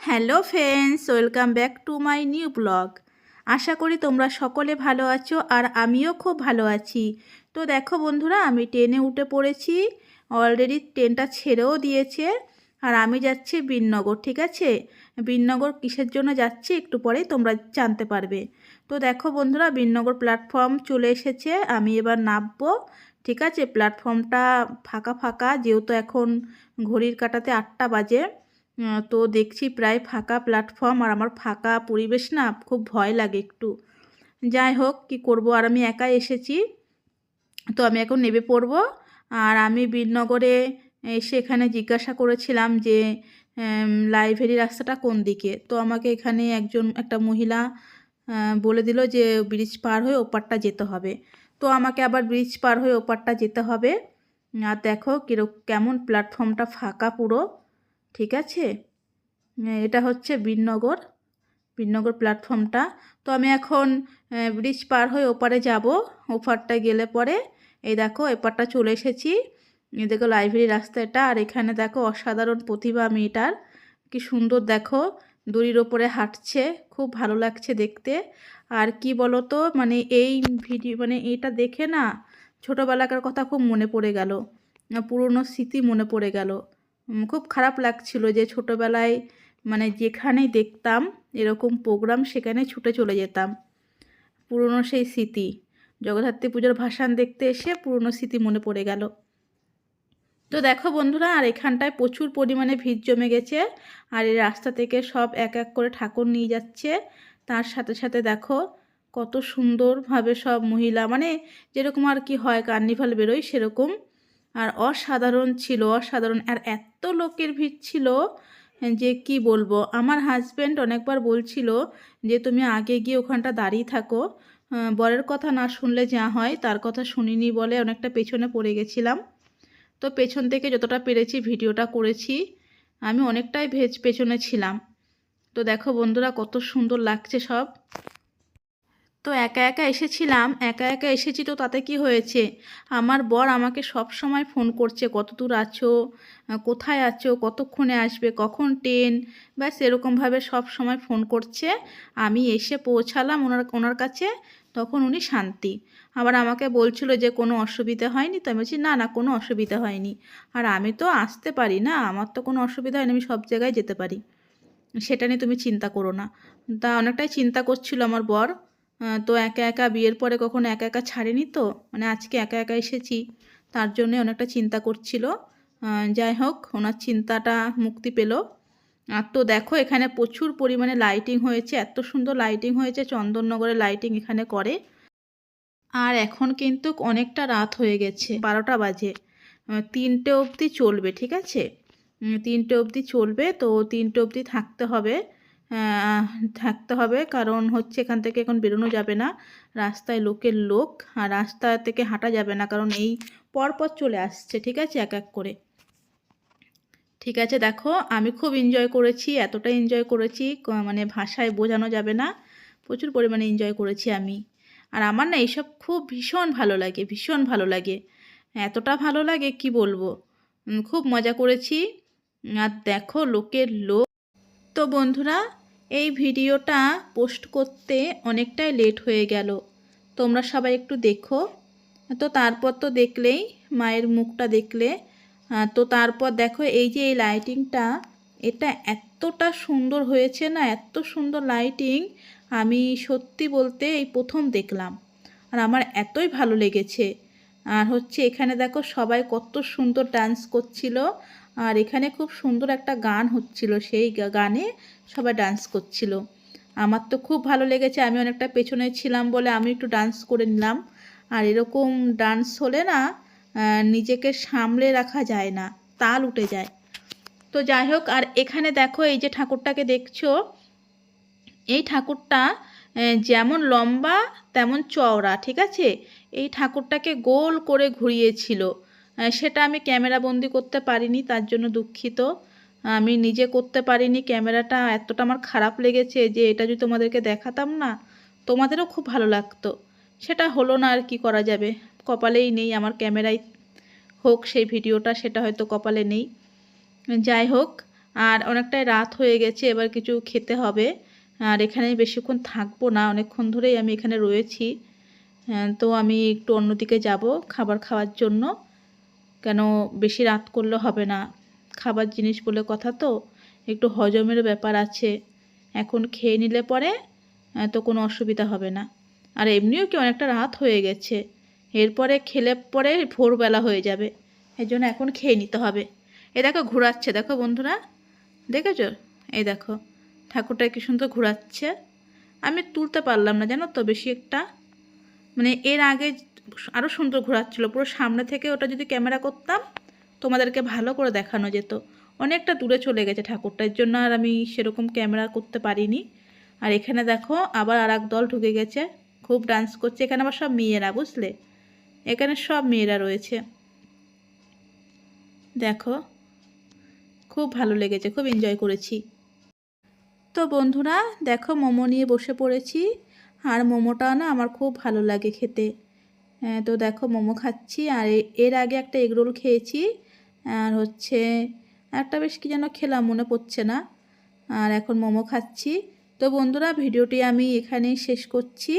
Hello friends, welcome back to my new blog. আশা করি তোমরা সকলে ভালো আছো আর আমিও খুব ভালো আছি। তো দেখো বন্ধুরা, আমি ট্রেনে উঠে পড়েছি। অলরেডি ট্রেনটা ছেড়েও দিয়েছে আর আমি যাচ্ছি বিননগর। ঠিক আছে, বিননগর কিসের জন্য যাচ্ছি একটু পরেই তোমরা জানতে পারবে। তো দেখো বন্ধুরা, বিননগর প্ল্যাটফর্ম চলে এসেছে, আমি এবার নামবো। ঠিক আছে, প্ল্যাটফর্মটা ফাঁকা ফাঁকা, যেহেতু এখন ঘড়ির কাঁটাতে 8টা বাজে। তো দেখছি প্রায় ফাঁকা প্ল্যাটফর্ম, আর আমার ফাঁকা পরিবেশ না খুব ভয় লাগে একটু। যাই হোক, কি করব, আর আমি একাই এসেছি। তো আমি এখন নেমে পড়ব। আর আমি বীরনগরে এসে এখানে জিজ্ঞাসা করেছিলাম যে লাইব্রেরি রাস্তাটা কোন দিকে। তো আমাকে এখানে একটা মহিলা বলে দিল যে ব্রিজ পার হয়ে ওপারটা যেতে হবে। তো আমাকে আবার ব্রিজ পার হয়ে ওপারটা যেতে হবে। আর দেখো কেমন প্ল্যাটফর্মটা ফাঁকা পুরো। ঠিক আছে, এটা হচ্ছে বীরনগর প্ল্যাটফর্মটা। তো আমি এখন ব্রিজ পার হয়ে ওপারে যাব। ওপারটা গেলে পরে এই দেখো এপারটা চলে এসেছি। এই দেখো লাইব্রেরি রাস্তা এটা, আর এখানে দেখো অসাধারণ প্রতিভা মেয়েটার, কি সুন্দর দেখো দড়ির ওপরে হাঁটছে, খুব ভালো লাগছে দেখতে। আর কি বলো তো, মানে এই ভিডিও মানে এটা দেখে না ছোটোবেলাকার কথা খুব মনে পড়ে গেল, পুরনো স্মৃতি মনে পড়ে গেল। খুব খারাপ লাগছিল যে ছোটোবেলায় মানে যেখানেই দেখতাম এরকম প্রোগ্রাম সেখানে ছুটে চলে যেতাম। পুরনো সেই স্মৃতি, জগদ্ধাত্রী পুজোর ভাসান দেখতে এসে পুরনো স্মৃতি মনে পড়ে গেল। তো দেখো বন্ধুরা, আর এখানটায় প্রচুর পরিমাণে ভিড় জমে গেছে, আর এই রাস্তা থেকে সব এক এক করে ঠাকুর নিয়ে যাচ্ছে। তার সাথে সাথে দেখো কত সুন্দরভাবে সব মহিলা, মানে যেরকম আর কি হয় কার্নিভাল বেরোয় সেরকম। আর অসাধারণ ছিল, অসাধারণ। আর এত লোকের ভিড় ছিল যে কি বলবো। আমার হাজব্যান্ড অনেকবার বলছিল যে তুমি আগে গিয়ে ওখানটা দাঁড়িয়ে থাকো, বরের কথা না শুনলে যা হয়, তার কথা শুনিনি বলে অনেকটা পেছনে পড়ে গেছিলাম। তো পেছন থেকে যতটা পেরেছি ভিডিওটা করেছি, আমি অনেকটাই পেছনে ছিলাম। তো দেখো বন্ধুরা কত সুন্দর লাগছে সব। তো একা একা এসেছিলাম, একা একা এসেছি, তো তাতে কি হয়েছে, আমার বর আমাকে সব সময় ফোন করছে, কত দূর আছো, কোথায় আছো, কতক্ষণে আসবে, কখন ট্রেন, ব্যাস এরকমভাবে সব সময় ফোন করছে। আমি এসে পৌঁছালাম ওনার কাছে, তখন উনি শান্তি। আবার আমাকে বলছিল যে কোনো অসুবিধা হয়নি, তো আমি বলছি না না, কোনো অসুবিধা হয়নি। আর আমি তো আসতে পারি না, আমার তো কোনো অসুবিধা হয়নি, আমি সব জায়গায় যেতে পারি, সেটা নিয়ে তুমি চিন্তা করো না। তা অনেকটাই চিন্তা করছিল আমার বর। তো একা একা বিয়ের পরে কখনো একা একা ছাড়েনি, তো মানে আজকে একা একা এসেছি, তার জন্যে অনেকটা চিন্তা করছিল। যাই হোক, ওনার চিন্তাটা মুক্তি পেল। আর তো দেখো এখানে প্রচুর পরিমাণে লাইটিং হয়েছে, এত সুন্দর লাইটিং হয়েছে, চন্দননগরে লাইটিং এখানে করে। আর এখন কিন্তু অনেকটা রাত হয়ে গেছে, 12টা বাজে। 3টে অবধি চলবে, ঠিক আছে, 3টে অবধি চলবে। তো 3টে অবধি থাকতে হবে, থাকতে হবে, কারণ হচ্ছে এখান থেকে এখন বেরোনো যাবে না, রাস্তায় লোকের লোক, আর রাস্তা থেকে হাঁটা যাবে না, কারণ এই পরপর চলে আসছে, ঠিক আছে, এক এক করে। ঠিক আছে, দেখো আমি খুব এনজয় করেছি, এতটা এনজয় করেছি মানে ভাষায় বোঝানো যাবে না, প্রচুর পরিমাণে এনজয় করেছি আমি। আর আমার না এইসব খুব ভীষণ ভালো লাগে, ভীষণ ভালো লাগে, এতটা ভালো লাগে কি বলবো। খুব মজা করেছি। আর দেখো লোকের লোক। তো বন্ধুরা, এই ভিডিওটা পোস্ট করতে অনেকটাই লেট হয়ে গেল, তোমরা সবাই একটু দেখো। তো তারপর তো দেখলেই মায়ের মুখটা দেখলে। তো তারপর দেখো এই যে এই লাইটিংটা, এটা এতটা সুন্দর হয়েছে না, এত সুন্দর লাইটিং, আমি সত্যি বলতে এই প্রথম দেখলাম, আর আমার এতই ভালো লেগেছে। আর হচ্ছে এখানে দেখো সবাই কত সুন্দর ডান্স করছিল, আর এখানে খুব সুন্দর একটা গান হচ্ছিল, সেই গানে সবাই ডান্স করছিল। আমার তো খুব ভালো লেগেছে, আমি অনেকটা পেছনে ছিলাম বলে আমি একটু ডান্স করে নিলাম। আর এরকম ডান্স হলে না নিজেকে সামলে রাখা যায় না, তাল উঠে যায়। তো যাই হোক, আর এখানে দেখো এই যে ঠাকুরটাকে দেখছো, এই ঠাকুরটা যেমন লম্বা তেমন চওড়া, ঠিক আছে। এই ঠাকুরটাকে গোল করে ঘুরিয়েছিল, সেটা আমি ক্যামেরা বন্দি করতে পারিনি, তার জন্য দুঃখিত। আমি নিজে করতে পারিনি, ক্যামেরাটা এতটা আমার খারাপ লেগেছে যে এটা যদি তোমাদেরকে দেখাতাম না, তোমাদেরও খুব ভালো লাগতো। সেটা হলো না, আর কি করা যাবে, কপালেই নেই, আমার ক্যামেরায় হোক সেই ভিডিওটা, সেটা হয়তো কপালে নেই। যাই হোক, আর অনেকটাই রাত হয়ে গেছে, এবার কিছু খেতে হবে। আর এখানে বেশিক্ষণ থাকবো না, অনেকক্ষণ ধরেই আমি এখানে রয়েছি। তো আমি একটু অন্যদিকে যাব খাবার খাওয়ার জন্য, কেন বেশি রাত করলে হবে না, খাবার জিনিস বলে কথা তো, একটু হজমের ব্যাপার আছে। এখন খেয়ে নিলে পরে তো কোনো অসুবিধা হবে না। আর এমনিও কি অনেকটা রাত হয়ে গেছে, এরপরে খেলে পরে ভোরবেলা হয়ে যাবে, এই জন্য এখন খেয়ে নিতে হবে। এ দেখো ঘোরাচ্ছে, দেখো বন্ধুরা, দেখেছো? এই দেখো ঠাকুরটা কি সুন্দর ঘোরাচ্ছে। আমি তুলতে পারলাম না জানো তো বেশি একটা, মানে এর আগে আরও সুন্দর ঘোরাচ্ছিল, পুরো সামনে থেকে ওটা যদি ক্যামেরা করতাম তোমাদেরকে ভালো করে দেখানো যেত। অনেকটা দূরে চলে গেছে ঠাকুরটার জন্য আর আমি সেরকম ক্যামেরা করতে পারিনি। আর এখানে দেখো আবার আর এক দল ঢুকে গেছে, খুব ডান্স করছে। এখানে আবার সব মেয়েরা, বুঝলে, এখানে সব মেয়েরা রয়েছে। দেখো খুব ভালো লেগেছে, খুব এনজয় করেছি। তো বন্ধুরা দেখো মোমো নিয়ে বসে পড়েছি, আর মোমোটা না আমার খুব ভালো লাগে খেতে। তো দেখো মোমো খাচ্ছি, আর এর আগে একটা এগরোল খেয়েছি, আর হচ্ছে একটা বেশ কী যেন খেলাম মনে পড়ছে না, আর এখন মোমো খাচ্ছি। তো বন্ধুরা ভিডিওটি আমি এখানেই শেষ করছি।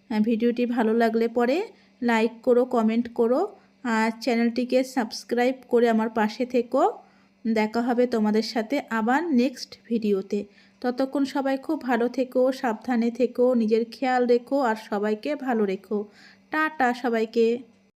ভিডিওটি ভালো লাগলে পরে লাইক করো, কমেন্ট করো, আর চ্যানেলটিকে সাবস্ক্রাইব করে আমার পাশে থেকো। দেখা হবে তোমাদের সাথে আবার নেক্সট ভিডিওতে। ততক্ষণ সবাই খুব ভালো থেকো, সাবধানে থেকো, নিজের খেয়াল রেখো আর সবাইকে ভালো রেখো। টাটা সবাইকে।